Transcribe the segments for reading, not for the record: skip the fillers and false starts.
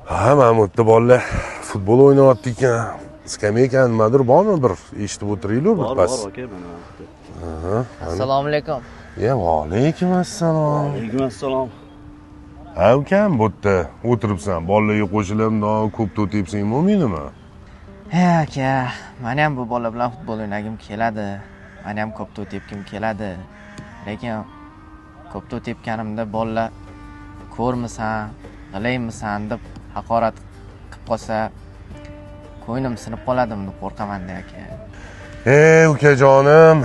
Ha, Mahmudda bolalar futbol o'ynayapti ekan. Skameyka nimadir bormi bir eshitib o'tiraylik bir pas. Bor, aka, mana. Assalomu alaykum. Va alaykum assalom. Alaykum assalom. Ha, ukam, bu yerda o'tiribsan. Bolalarga qo'shilib, ko'p to'p tepsang bo'lmaydimi? He aka, men ham bu bola bilan futbol o'ynagim keladi. Men ham ko'p to'p tepkim keladi. Lekin ko'p to'p tepganimda bolalar ko'rmisan, g'ilaymisan deb haqorat qilib qolsa, ko'nglim sinib qoladimi deb qo'rqaman-da aka. Ukajonim,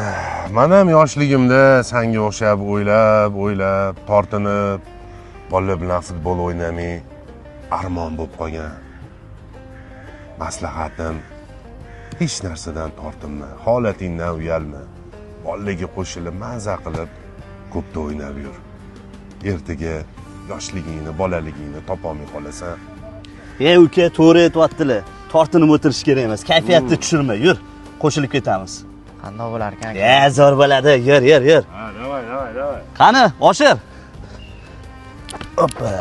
men ham yoshligimda senga o'xshab o'ylab, tortinib, bolalar bilan futbol o'ynamay armon bo'lib qolgan. Maslahatim, hech narsadan tortinma, holatingdan uyalma. Bolalarga qo'shilib, maza qilib, ko'pda o'ynab yur. Ertaga yoshligingni, bolaligingni topolmay qolasan. Uka, to'g'ri aytibdilar. Tortinib o'tirish kerak emas. Kayfiyatni tushirma, yur. Qo'shilib ketamiz. Qanday bo'lar ekan? Zo'r bo'ladi. Yur. Ha, davay. Qani, oshir. Hoppa.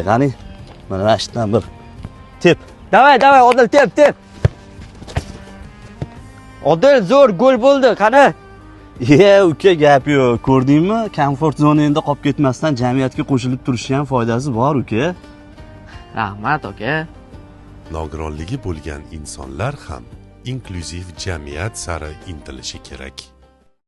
Qani, mana ashdan bir tep. Davay, Odil tep. Odil zo'r gol bo'ldi, qani? Uka, gap yo'q. Ko'rdingmi? Komfort zonangda qolib ketmasdan jamiyatga qo'shilib turishning ham foydasi bor, uka. Rahmat aka. Nogironligi bo'lgan insonlar ham inklyuziv jamiyat sari intilishi kerak.